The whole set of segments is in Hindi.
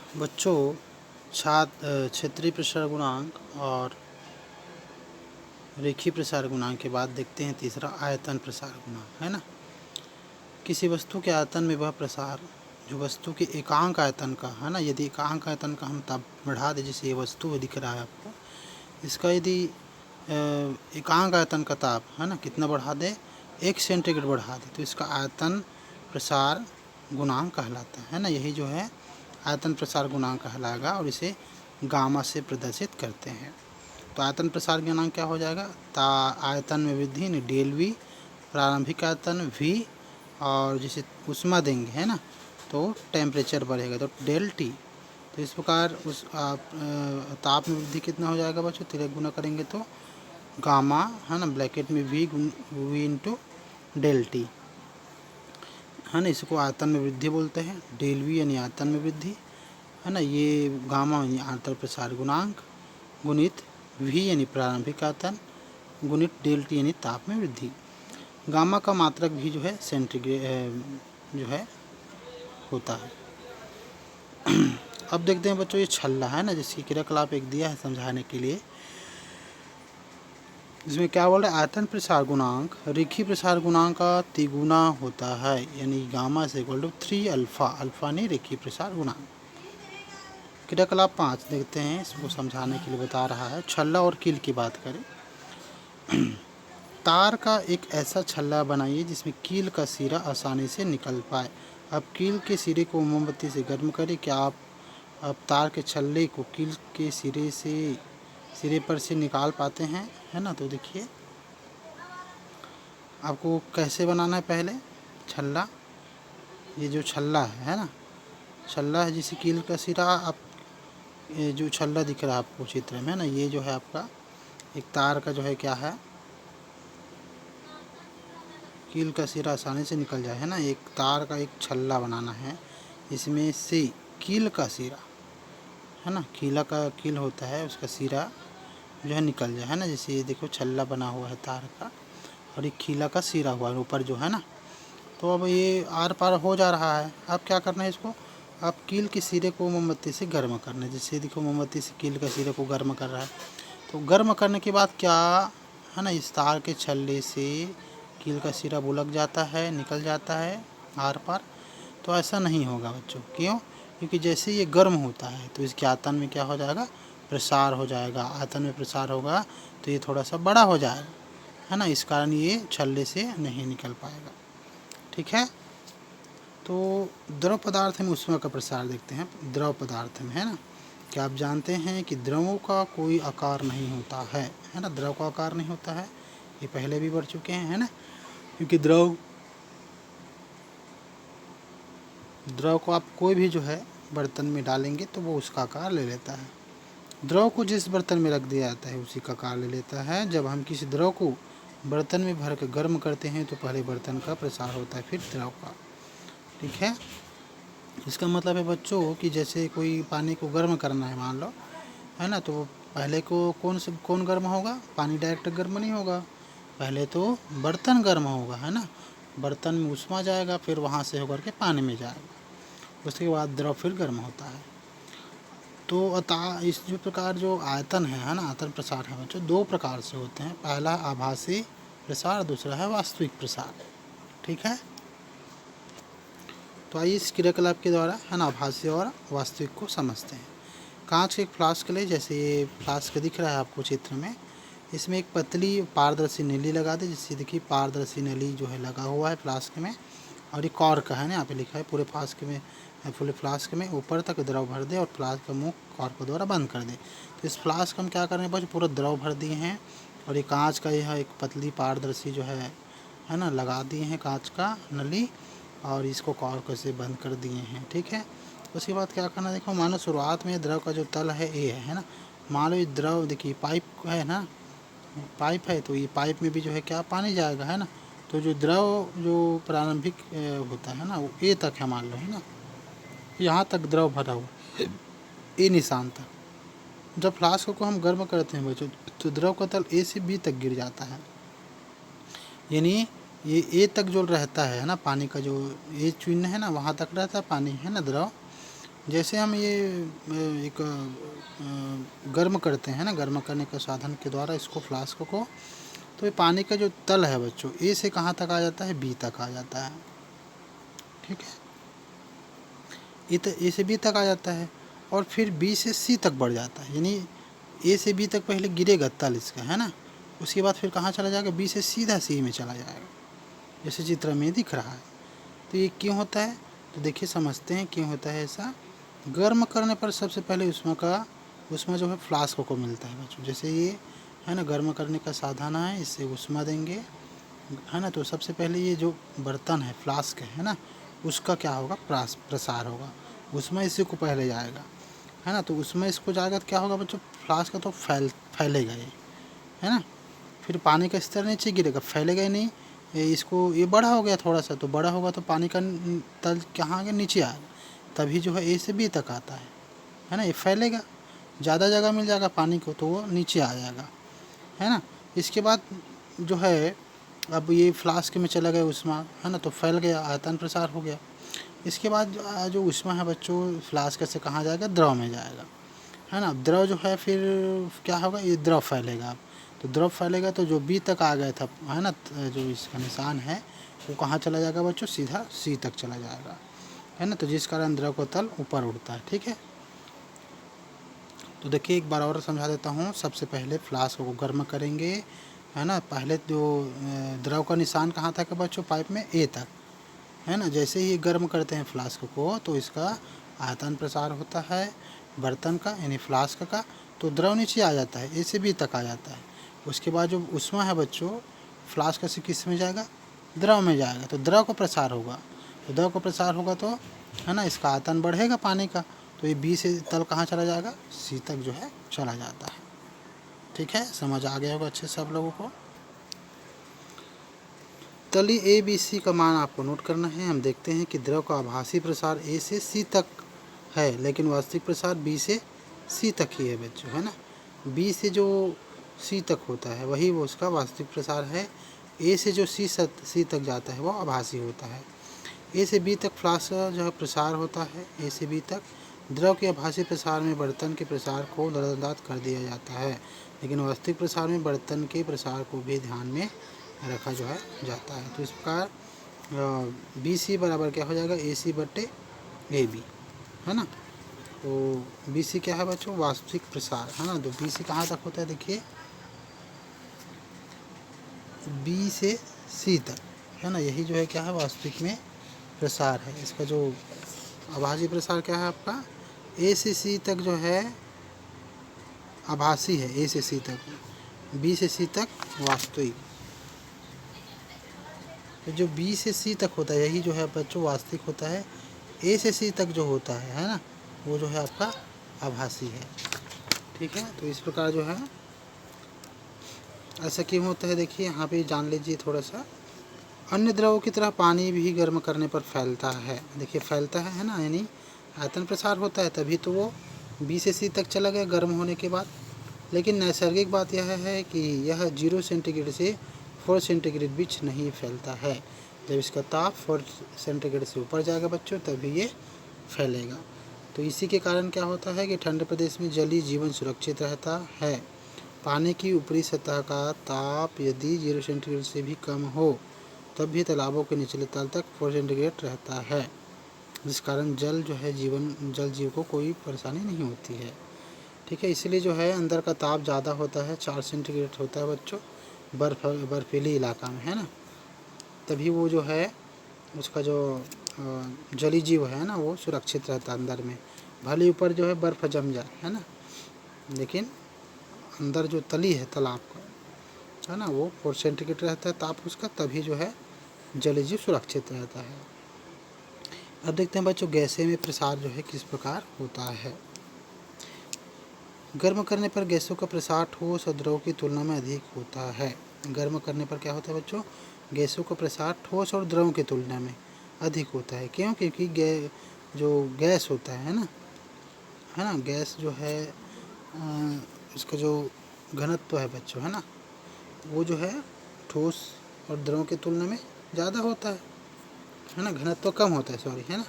बच्चों, क्षेत्रीय प्रसार गुणांक और रेखीय प्रसार गुणांक के बाद देखते हैं तीसरा आयतन प्रसार गुणांक, है ना। किसी वस्तु के आयतन में वह प्रसार जो वस्तु के एकांक आयतन का है ना, यदि एकांक आयतन का हम ताप बढ़ा दें, जैसे ये वस्तु दिख रहा है आपको, इसका यदि एकांक आयतन का ताप है ना कितना बढ़ा दे, 1 सेंटीग्रेड बढ़ा दे, तो इसका आयतन प्रसार गुणांक कहलाता है ना। यही जो है आयतन प्रसार गुणांक कहलाएगा और इसे गामा से प्रदर्शित करते हैं। तो आयतन प्रसार गुणांक क्या हो जाएगा, आयतन में वृद्धि ने डेल वी, प्रारंभिक आयतन वी, और जैसे ऊष्मा देंगे है ना तो टेम्परेचर बढ़ेगा तो डेल टी। तो इस प्रकार उस ताप में वृद्धि कितना हो जाएगा बच्चों, 3 गुना करेंगे तो गामा है ना, ब्रैकेट में वी इंटू डेल टी है ना। इसको आयतन में वृद्धि बोलते हैं। डेल वी यानी आयतन में वृद्धि है ना, ये गामा यानी आयतन प्रसार गुणांक गुणित वी यानी प्रारंभिक आयतन गुणित डेल टी यानी ताप में वृद्धि। गामा का मात्रक भी जो है सेंटीग्रेड जो है होता है। अब देखते हैं बच्चों, ये छल्ला है ना, जिसकी क्रियाकलाप एक दिया है समझाने के लिए। इसमें क्या बोल रहा है, आयतन प्रसार गुणांक रेखीय प्रसार गुणांक का तिगुना होता है, यानी गामा से इक्वल टू 3 अल्फा। अल्फा ने रेखीय प्रसार गुणांक। क्रियाकलाप 5 देखते हैं, इसको समझाने के लिए बता रहा है। छल्ला और कील की बात करें, तार का एक ऐसा छल्ला बनाइए जिसमें कील का सिरा आसानी से निकल पाए। अब कील के सिरे को मोमबत्ती से गर्म करें। क्या आप अब तार के छल्ले को कील के सिरे पर से निकाल पाते हैं, है ना। तो देखिए आपको कैसे बनाना है। पहले छल्ला, ये जो छल्ला है ना, छल्ला है जिसे कील का सिरा, आप ये जो छल्ला दिख रहा है आपको चित्र में है ना, ये जो है आपका एक तार का जो है क्या है, कील का सिरा आसानी से निकल जाए है ना। एक तार का एक छल्ला बनाना है, इसमें से कील का सिरा है ना, कील होता है, उसका सिरा जो है निकल जाए है ना। जैसे ये देखो छल्ला बना हुआ है तार का और एक खीला का सिरा हुआ है ऊपर जो है ना। तो अब ये आर पार हो जा रहा है। अब क्या करना है इसको, अब कील के सिरे को मोमबत्ती से गर्म करना है। जैसे देखो मोमबत्ती से कील का सिरे को गर्म कर रहा है, तो गर्म करने के बाद क्या है ना, इस तार के छल्ले से कील का सिरा बुलक जाता है, निकल जाता है आर पार। तो ऐसा नहीं होगा बच्चों, क्यों, क्योंकि जैसे ये गर्म होता है तो इसके आयतन में क्या हो जाएगा, प्रसार हो जाएगा। आयतन में प्रसार होगा तो ये थोड़ा सा बड़ा हो जाएगा है ना, इस कारण ये छल्ले से नहीं निकल पाएगा। ठीक है। तो द्रव पदार्थ में ऊष्मा का प्रसार देखते हैं। द्रव पदार्थ में है ना, क्या आप जानते हैं कि द्रवों का कोई आकार नहीं होता है ना। द्रव का आकार नहीं होता है, ये पहले भी बढ़ चुके हैं है ना, क्योंकि द्रव को आप कोई भी जो है बर्तन में डालेंगे तो वो उसका आकार ले लेता है। द्रव को जिस बर्तन में रख दिया जाता है उसी का आकार ले लेता है। जब हम किसी द्रव को बर्तन में भर कर गर्म करते हैं तो पहले बर्तन का प्रसार होता है, फिर द्रव का। ठीक है। इसका मतलब है बच्चों कि जैसे कोई पानी को गर्म करना है मान लो है ना, तो पहले को कौन गर्म होगा, पानी डायरेक्ट गर्म नहीं होगा, पहले तो बर्तन गर्म होगा है ना। बर्तन में ऊष्मा जाएगा, फिर वहाँ से होकर के पानी में जाएगा, उसके बाद द्रव फिर गर्म होता है। तो अतः इस जो प्रकार जो आयतन है ना, आयतन प्रसार है बच्चों 2 प्रकार से होते हैं। पहला आभासी प्रसार, दूसरा है वास्तविक प्रसार। ठीक है। तो आइए इस क्रियाकलाप के द्वारा है ना आभासी और वास्तविक को समझते हैं। कांच के एक फ्लास्क ले, जैसे ये फ्लास्क दिख रहा है आपको चित्र में, इसमें एक पतली पारदर्शी नली लगा दे। जैसे देखिए पारदर्शी नली जो है लगा हुआ है फ्लास्क में, और ये कॉर्क है ना, यहाँ पे लिखा है पूरे फ्लास्क में ऊपर तक द्रव भर दे और फ्लास्क का मुंह कॉर्क द्वारा बंद कर दे। तो इस फ्लास्क हम क्या कर रहे हैं बस, पूरा द्रव भर दिए हैं और ये कांच का यह एक पतली पारदर्शी जो है ना लगा दिए हैं कांच का नली, और इसको कॉर्क से बंद कर दिए हैं। ठीक है। उसके बाद क्या करना, देखो मानो शुरुआत में द्रव का जो तल है ए है ना, मान लो ये द्रव देखिए पाइप है ना, पाइप है तो ये पाइप में भी जो है क्या पानी जाएगा है ना। तो जो द्रव जो प्रारंभिक होता है ना वो ए तक है मान लो है ना, यहाँ तक द्रव भरा हुआ ए निशान तक। जब फ्लास्क को हम गर्म करते हैं बच्चों तो द्रव का तल ए से बी तक गिर जाता है, यानी ये ए तक जो रहता है ना पानी का, जो ए चिन्ह है ना वहाँ तक रहता है पानी है ना द्रव, जैसे हम ये एक गर्म करते हैं ना, गर्म करने का साधन के द्वारा इसको फ्लास्क को, तो ये पानी का जो तल है बच्चों, ए से कहाँ तक आ जाता है, बी तक आ जाता है। ठीक है, ए से बी तक आ जाता है और फिर बी से सी तक बढ़ जाता है, यानी ए से बी तक पहले गिरेगा तल इसका, है ना, उसके बाद फिर कहाँ चला जाएगा, बी से सीधा सी में चला जाएगा, जैसे चित्र में दिख रहा है। तो ये क्यों होता है, तो देखिए समझते हैं क्यों होता है ऐसा। गर्म करने पर सबसे पहले उष्मा जो है फ्लास्क को मिलता है बच्चों, जैसे ये है ना गर्म करने का साधन है, इससे उष्मा देंगे, है ना। तो सबसे पहले ये जो बर्तन है फ्लास्क है ना, उसका क्या होगा, प्रसार होगा, उष्मा इसी को पहले जाएगा, है ना। तो उसमें इसको जाएगा तो क्या होगा बच्चों, फ्लास्क का तो फैलेगा ये, है ना। फिर पानी का स्तर नीचे गिरेगा, फैलेगा ही नहीं, इसको ये बड़ा हो गया थोड़ा सा, तो बड़ा होगा तो पानी का तल कहाँ आ गया, नीचे आएगा, तभी जो है ए से बी तक आता है ना। ये फैलेगा, ज़्यादा जगह मिल जाएगा पानी को तो वो नीचे आ जाएगा, है ना। इसके बाद जो है अब ये फ्लास्क में चला गया उष्मा, है ना, तो फैल गया, आयतन प्रसार हो गया। इसके बाद जो उष्मा है बच्चों फ्लास्क से कहाँ जाएगा, द्रव में जाएगा, है ना। द्रव जो है फिर क्या होगा, ये द्रव फैलेगा, तो द्रव फैलेगा तो जो बी तक आ गया था, है ना, जो इसका निशान है वो कहाँ चला जाएगा बच्चों, सीधा सी तक चला जाएगा, है ना। तो जिस कारण द्रव का तल ऊपर उठता है। ठीक है, तो देखिए एक बार और समझा देता हूँ। सबसे पहले फ्लास्क को गर्म करेंगे, है ना। पहले जो द्रव का निशान कहाँ तक है बच्चों, पाइप में ए तक, है ना। जैसे ही गर्म करते हैं फ्लास्क को तो इसका आयतन प्रसार होता है बर्तन का, यानी फ्लास्क का, तो द्रव नीचे आ जाता है, ए से बी तक आ जाता है। उसके बाद जो उष्मा है बच्चों फ्लास्क से किस में जाएगा, द्रव में जाएगा, तो द्रव का प्रसार होगा, तो द्रव का प्रसार होगा तो है ना इसका आयतन बढ़ेगा पानी का, तो ये बी से तल कहाँ चला जाएगा, सी तक जो है चला जाता है। ठीक है, समझ आ गया होगा अच्छे से आप लोगों को। तली ए बी सी का मान आपको नोट करना है। हम देखते हैं कि द्रव का आभासी प्रसार ए से सी तक है, लेकिन वास्तविक प्रसार बी से सी तक ही है बच्चों, है ना। बी से जो सी तक होता है वही वो उसका वास्तविक प्रसार है, ए से जो सी तक जाता है वो आभासी होता है। ए से बी तक फ्लास्क जो है प्रसार होता है, ए से बी तक द्रव के आभासी प्रसार में बर्तन के प्रसार को नज़रअंदाज कर दिया जाता है, लेकिन वास्तविक प्रसार में बर्तन के प्रसार को भी ध्यान में रखा जो है जाता है। तो इस प्रकार बी सी बराबर क्या हो जाएगा, ए सी बटे ए बी, है ना। तो बी सी क्या है बच्चों, वास्तविक प्रसार, है ना। तो बी सी कहाँ तक होता है, देखिए बी से सी तक, है ना, यही जो है क्या है वास्तविक में प्रसार है। इसका जो आभासी प्रसार क्या है आपका, ए से सी तक जो है आभासी है, ए से सी तक, बी से सी तक वास्तविक। तो जो बी से सी तक होता है यही जो है बच्चों वास्तविक होता है, ए से सी तक जो होता है ना, वो जो है आपका आभासी है। ठीक है, तो इस प्रकार जो है ऐसा क्यों होता है, देखिए यहाँ पे जान लीजिए थोड़ा सा। अन्य द्रवों की तरह पानी भी गर्म करने पर फैलता है, देखिए फैलता है ना, यानी आयतन प्रसार होता है, तभी तो वो बी से सी तक चला गया गर्म होने के बाद। लेकिन नैसर्गिक बात यह है कि यह 0 सेंटीग्रेड से 4 सेंटीग्रेड बीच नहीं फैलता है। जब इसका ताप 4 सेंटीग्रेड से ऊपर जाएगा बच्चों तभी ये फैलेगा। तो इसी के कारण क्या होता है कि ठंडे प्रदेश में जलीय जीवन सुरक्षित रहता है। पानी की ऊपरी सतह का ताप यदि 0 सेंटीग्रेड से भी कम हो तब भी तालाबों के निचले तल तक 4 सेंटीग्रेड रहता है, जिस कारण जल जीव को कोई परेशानी नहीं होती है। ठीक है, इसलिए जो है अंदर का ताप ज़्यादा होता है, 4 सेंटीग्रेड होता है बच्चों बर्फीली इलाका में, है ना। तभी वो जो है उसका जो जलीय जीव है ना वो सुरक्षित रहता है अंदर में, भले ऊपर जो है बर्फ़ जम जाए, है ना, लेकिन अंदर जो तली है तालाब का, है ना, वो 4 सेंटीग्रेड रहता है ताप उसका, तभी जो है जलीय जीव सुरक्षित रहता है। अब देखते हैं बच्चों गैसें में प्रसार जो है किस प्रकार होता है। गर्म करने पर गैसों का प्रसार ठोस और द्रव की तुलना में अधिक होता है। गर्म करने पर क्या होता है बच्चों, गैसों का प्रसार ठोस और द्रव की तुलना में अधिक होता है। क्यों, क्योंकि जो गैस होता है ना, गैस जो है उसका जो घनत्व है बच्चों, है ना, वो जो है ठोस और द्रव की तुलना में ज़्यादा होता है ना, घनत्व कम होता है, सॉरी, है ना।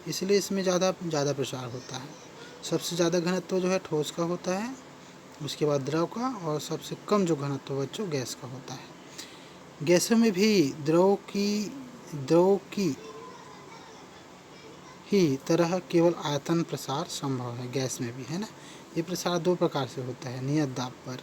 इसलिए इसमें ज़्यादा प्रसार होता है। सबसे ज़्यादा घनत्व जो है ठोस का होता है, उसके बाद द्रव का, और सबसे कम जो घनत्व बच्चों गैस का होता है। गैसों में भी द्रव की ही तरह केवल आयतन प्रसार संभव है, गैस में भी, है ना। ये प्रसार दो प्रकार से होता है। नियत दाब पर,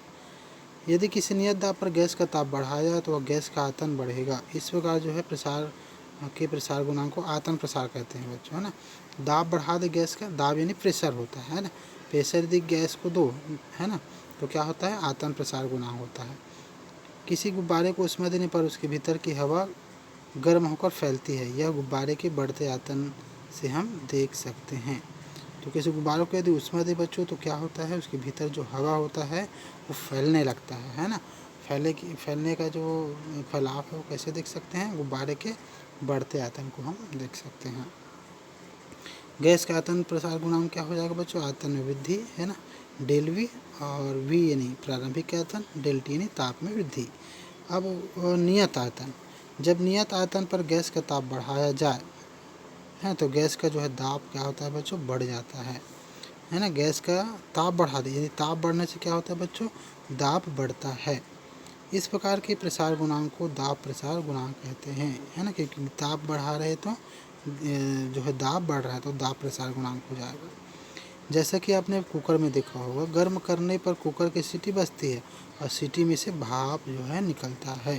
यदि किसी नियत दाब पर गैस का ताप बढ़ाया जाए तो वह गैस का आयतन बढ़ेगा। इस प्रकार जो है प्रसार गुणांक को आयतन प्रसार कहते हैं बच्चों, है ना। दाब बढ़ा दे गैस का, दाब यानी प्रेशर होता है ना। प्रेशर यदि गैस को दो, है ना, तो क्या होता है, आयतन प्रसार गुणांक होता है। किसी गुब्बारे को उष्मा देने पर उसके भीतर की हवा गर्म होकर फैलती है, यह गुब्बारे के बढ़ते आयतन से हम देख सकते हैं। तो किसी गुब्बारे को यदि उष्मा दे बच्चों तो क्या होता है, उसके भीतर जो हवा होता है वो फैलने लगता है ना। फैलने का जो फैलाव है वो कैसे देख सकते हैं, गुब्बारे के बढ़ते आयतन को हम देख सकते हैं। गैस का आयतन प्रसार गुणांक क्या हो जाएगा बच्चों, आयतन में वृद्धि, है ना, डेल वी, और वी यानी प्रारंभिक आयतन, डेल टी यानी ताप में वृद्धि। अब नियत आयतन, जब नियत आयतन पर गैस का ताप बढ़ाया जाए है तो गैस का जो है दाब क्या होता है बच्चों, बढ़ जाता है ना। गैस का ताप बढ़ा दी, यानी ताप बढ़ने से क्या होता है बच्चों, दाब बढ़ता है। इस प्रकार के प्रसार गुणांक को दाब प्रसार गुणांक कहते हैं, है ना, क्योंकि ताप बढ़ा रहे तो जो है दाब बढ़ रहा है तो दाब प्रसार गुणांक हो जाएगा। जैसा कि आपने कुकर में देखा होगा, गर्म करने पर कुकर की सीटी बजती है और सीटी में से भाप जो है निकलता है,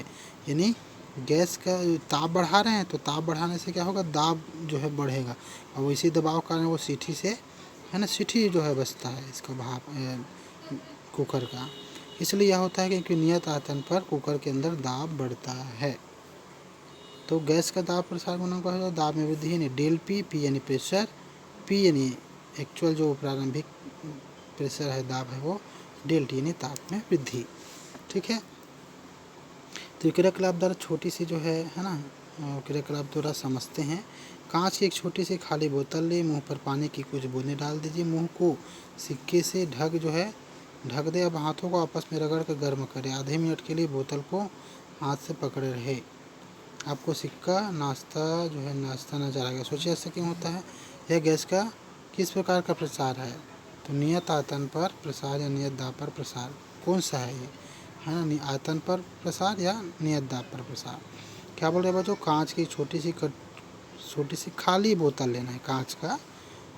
यानी गैस का ताप बढ़ा रहे हैं तो ताप बढ़ाने से क्या होगा, दाब जो है बढ़ेगा, और इसी दबाव के कारण वो सीटी से, है ना, सीटी जो है बजता है इसका भाप कुकर का। इसलिए यह होता है क्योंकि नियत आयतन पर कुकर के अंदर दाब बढ़ता है। तो गैस का दाब प्रसार गुणांक है, दाब में वृद्धि यानी डेल पी, पी यानी प्रेशर, पी यानी एक्चुअल जो प्रारंभिक प्रेशर है, दाब है वो, डेल टी यानी ताप में वृद्धि। ठीक है। तो क्रियाकलाप द्वारा छोटी सी जो है ना, क्रियाकलाप द्वारा समझते हैं। कांच की एक छोटी सी खाली बोतल ले, मुंह पर पानी की कुछ बूंदें डाल दीजिए, मुंह को सिक्के से ढक दे। अब हाथों को आपस में रगड़ कर गर्म करें। आधे मिनट के लिए बोतल को हाथ से पकड़े रहे। आपको सिक्का नाश्ता नजर आएगा। सोचिए ऐसा क्यों होता है, यह गैस का किस प्रकार का प्रसार है, तो नियत आयतन पर प्रसार या नियत दाब पर प्रसार, कौन सा है ये, है ना, आयतन पर प्रसार या नियत दाब पर प्रसार। क्या बोल रहे हैं बच्चों, कांच की छोटी सी खाली बोतल लेना है कांच का,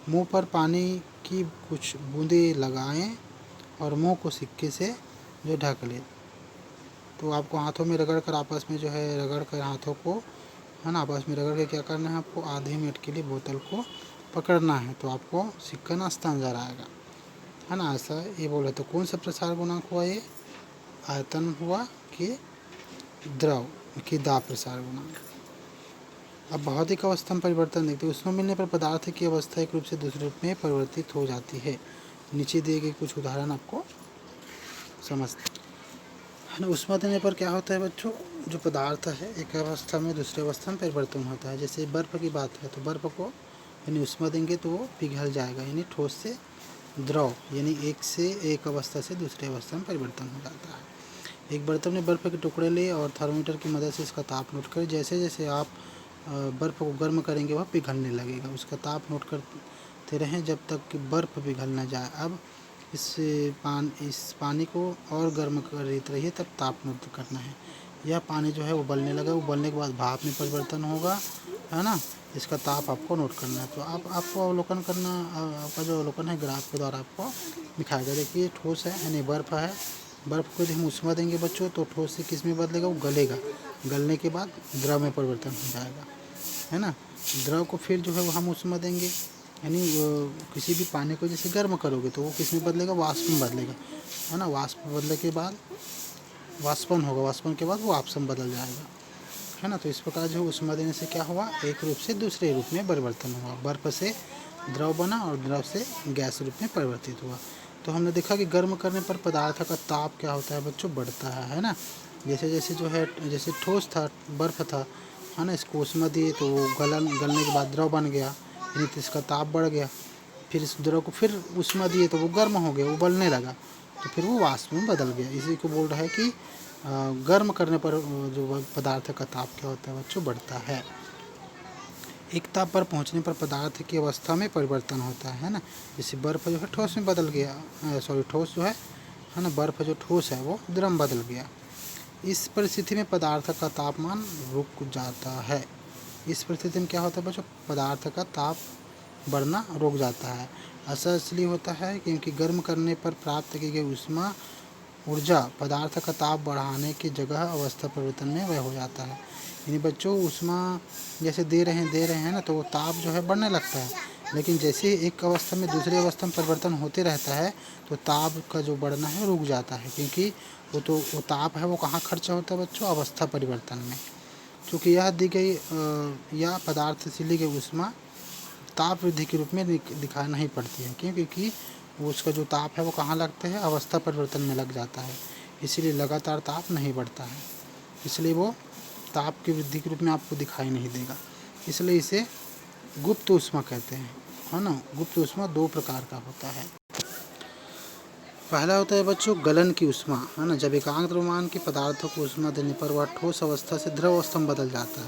मुंह पर पानी की कुछ बूंदें लगाएं और मुंह को सिक्के से जो ढक ले। तो आपको हाथों में रगड़ कर आपस में जो है रगड़ कर हाथों को, है ना, आपस में रगड़ के क्या करना है, आपको आधे मिनट के लिए बोतल को पकड़ना है, तो आपको सिक्का नाश्ता नजर आएगा, है ना। ऐसा ये बोले तो कौन सा प्रसार गुणांक हुआ, ये आयतन हुआ कि द्रव की दाब प्रसार गुणांक। अब भौतिक अवस्था में परिवर्तन देखते हैं। ऊष्मा मिलने पर पदार्थ की अवस्था एक रूप से दूसरे रूप में परिवर्तित हो जाती है। नीचे दिए गए कुछ उदाहरण आपको समझते है ना। ऊष्मा देने पर क्या होता है बच्चों, जो पदार्थ है एक अवस्था में दूसरे अवस्था में परिवर्तन होता है। जैसे बर्फ़ की बात है तो बर्फ़ को यानी ऊष्मा देंगे तो वो पिघल जाएगा, यानी ठोस से द्रव, यानी एक अवस्था से दूसरे अवस्था में परिवर्तन हो जाता है। एक बर्तन में बर्फ़ के टुकड़े ले और थर्मोमीटर की मदद से इसका ताप नोट करें। जैसे जैसे आप बर्फ़ को गर्म करेंगे वह पिघलने लगेगा। उसका ताप नोट करते रहें जब तक कि बर्फ़ पिघल न जाए। अब इस पानी को और गर्म करते रहिए, तब ताप नोट करना है। यह पानी जो है वो उबलने लगा, उबलने के बाद भाप में परिवर्तन होगा, है ना। इसका ताप आपको नोट करना है। तो आपको अवलोकन करना, आपका जो अवलोकन है ग्राफ के द्वारा आपको दिखाएगा। देखिए ठोस है यानी बर्फ़ है, बर्फ़ को यदि हम ऊष्मा देंगे बच्चों तो ठोस से किस में बदलेगा, वो गलेगा, गलने के बाद द्रव में परिवर्तन हो जाएगा, है ना। द्रव को फिर जो है वो हम ऊष्मा देंगे, यानी किसी भी पानी को जैसे गर्म करोगे तो वो किस में बदलेगा, वाष्प में बदलेगा, है ना। वाष्प बदलने के बाद वाष्पन होगा, वाष्पन के बाद वो आपस में बदल जाएगा, है ना। तो इस प्रकार जो ऊष्मा देने से क्या हुआ, एक रूप से दूसरे रूप में परिवर्तन हुआ। बर्फ़ से द्रव बना और द्रव से गैस रूप में परिवर्तित हुआ। तो हमने देखा कि गर्म करने पर पदार्थ का ताप क्या होता है बच्चों, बढ़ता है ना। जैसे जैसे जो है, जैसे ठोस था, बर्फ़ था, है ना, इसको ऊष्मा दिए तो वो गलने के बाद द्रव बन गया, यानी तो इसका ताप बढ़ गया। फिर इस द्रव को फिर ऊष्मा दिए तो वो गर्म हो गया, उबलने लगा, तो फिर वो वाष्प में बदल गया। इसी को बोल रहा है कि गर्म करने पर जो पदार्थ का ताप क्या होता है बच्चों, बढ़ता है। एक ताप पर पहुंचने पर पदार्थ की अवस्था में परिवर्तन होता है ना। जैसे बर्फ़ जो है ठोस में बदल गया, ठोस जो है ना, बर्फ़ जो ठोस है वो द्रव में बदल गया। इस परिस्थिति में पदार्थ का तापमान रुक जाता है। इस परिस्थिति में क्या होता है बच्चों, पदार्थ का ताप बढ़ना रुक जाता है। ऐसा इसलिए होता है क्योंकि गर्म करने पर प्राप्त की गई ऊष्मा ऊर्जा पदार्थ का ताप बढ़ाने की जगह अवस्था परिवर्तन में व्यय हो जाता है। यानी बच्चों ऊष्मा जैसे दे रहे हैं ना, तो वो ताप जो है बढ़ने लगता है, लेकिन जैसे एक अवस्था में दूसरी अवस्था में परिवर्तन होते रहता है तो ताप का जो बढ़ना है रुक जाता है, क्योंकि वो ताप है वो कहाँ खर्चा होता है बच्चों, अवस्था परिवर्तन में। चूँकि यह दी गई या पदार्थ से ली गई ऊष्मा ताप वृद्धि के रूप में दिखाई नहीं पड़ती है, क्योंकि उसका जो ताप है वो कहाँ लगता है, अवस्था परिवर्तन में लग जाता है। इसीलिए लगातार ताप नहीं बढ़ता है, इसलिए वो ताप की वृद्धि के रूप में आपको दिखाई नहीं देगा। इसलिए इसे गुप्त ऊष्मा कहते हैं, है ना। गुप्त ऊष्मा दो प्रकार का होता है। पहला होता है बच्चों गलन की ऊष्मा, है ना। जब एकांक द्रव्यमान के पदार्थों को ऊष्मा देने पर वह ठोस अवस्था से द्रव अवस्था में बदल जाता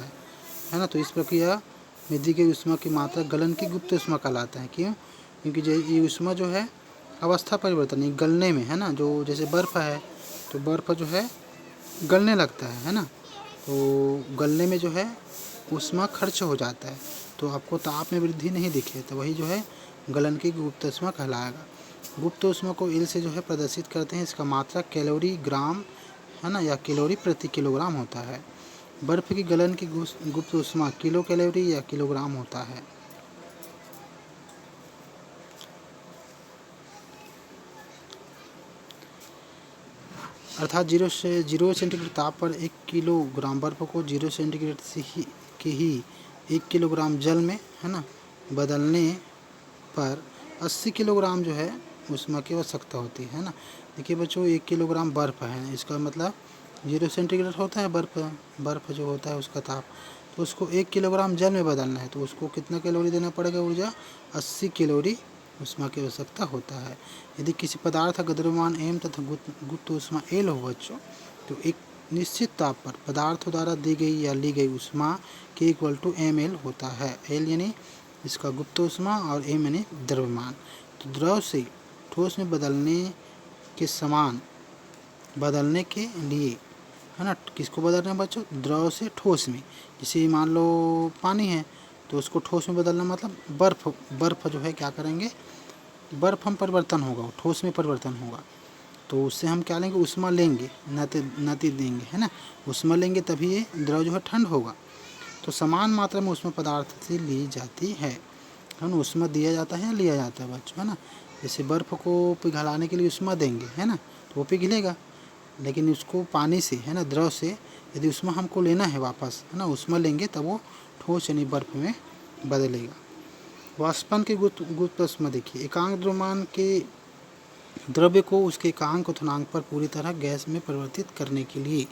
है ना। तो इस प्रक्रिया में दी गई ऊष्मा की मात्रा गलन की गुप्त ऊष्मा कहलाता है। क्यों? क्योंकि ये ऊष्मा जो है अवस्था परिवर्तन ये गलने में, है ना। जो जैसे बर्फ़ है तो बर्फ़ जो है गलने लगता है ना। तो गलने में जो है ऊष्मा खर्च हो जाता है, तो आपको ताप में वृद्धि नहीं दिखे, तो वही जो है गलन की गुप्त ऊष्मा कहलाएगा। गुप्त ऊष्मा को एल से जो है प्रदर्शित करते हैं। इसका मात्रा कैलोरी ग्राम, है ना, या कैलोरी प्रति किलोग्राम होता है। बर्फ़ की गलन की गुप्त ऊष्मा किलो कैलोरी या किलोग्राम होता है। अर्थात 0 सेंटीग्रेड ताप पर 1 किलोग्राम बर्फ़ को 0 सेंटीग्रेड से ही 1 किलोग्राम जल में, है ना, बदलने पर 80 किलोग्राम जो है ऊष्मा की आवश्यकता होती है ना। देखिए बच्चों 1 किलोग्राम बर्फ़ है, इसका मतलब 0 सेंटीग्रेड होता है बर्फ़ जो होता है उसका ताप, तो उसको 1 किलोग्राम जल में बदलना है, तो उसको कितना कैलोरी देना पड़ेगा ऊर्जा, 80 कैलोरी ऊष्मा की आवश्यकता होता है। यदि किसी पदार्थ का द्रव्यमान m तथा गुप्त ऊष्मा L हो बच्चों, तो एक निश्चित ताप पर पदार्थ द्वारा दी गई या ली गई ऊष्मा के इक्वल टू ml होता है। L यानी इसका गुप्त ऊष्मा और m यानी द्रव्यमान। तो द्रव से ठोस में बदलने के समान बदलने के लिए, है ना, किसको बदलना है बच्चों, द्रव से ठोस में। जैसे मान लो पानी है तो उसको ठोस में बदलना मतलब बर्फ़ जो है क्या करेंगे, बर्फ़ हम परिवर्तन होगा, ठोस में परिवर्तन होगा, तो उससे हम क्या लेंगे, ऊष्मा लेंगे, नति देंगे, है ना। ऊष्मा लेंगे तभी ये द्रव जो है ठंड होगा। तो समान मात्रा में ऊष्मा पदार्थ से ली जाती है ना। ऊष्मा दिया जाता है या लिया जाता है बच्चों, है ना। जैसे बर्फ़ को पिघलाने के लिए ऊष्मा देंगे, है ना, तो वो पिघलेगा, लेकिन उसको पानी से, है ना, द्रव से यदि ऊष्मा हमको लेना है वापस, है ना, ऊष्मा लेंगे तब वो ठोस यानी बर्फ़ में बदलेगा। वाष्पन की गुप्त ऊष्मा देखिए, एकांक द्रव्यमान के द्रव्य को उसके एकांक क्वथनांक पर पूरी तरह गैस में परिवर्तित करने के लिए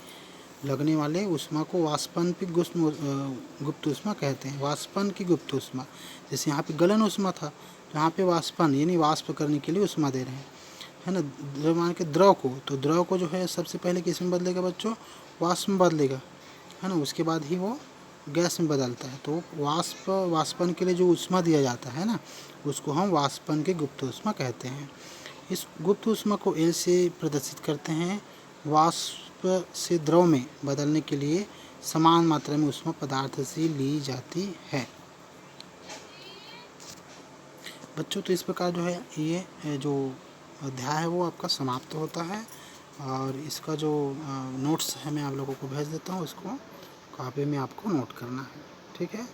लगने वाले ऊष्मा को वाष्पन की गुप्त ऊष्मा कहते हैं। वाष्पन की गुप्त ऊष्मा, जैसे यहाँ पे गलन ऊष्मा था, तो यहाँ पे वाष्पन यानी वाष्प करने के लिए ऊष्मा दे रहे हैं, है ना, द्रव्यमान के द्रव को। तो द्रव को जो है सबसे पहले किस में बदलेगा बच्चों, वाष्प में बदलेगा, है ना, उसके बाद ही वो गैस में बदलता है। तो वाष्पन के लिए जो ऊष्मा दिया जाता है ना, उसको हम वाष्पन की गुप्त ऊष्मा कहते हैं। इस गुप्त ऊष्मा को एल से प्रदर्शित करते हैं। वाष्प से द्रव में बदलने के लिए समान मात्रा में ऊष्मा पदार्थ से ली जाती है बच्चों। तो इस प्रकार जो है ये जो अध्याय है वो आपका समाप्त होता है, और इसका जो नोट्स है मैं आप लोगों को भेज देता हूँ, उसको कॉपी में आपको नोट करना है, ठीक है।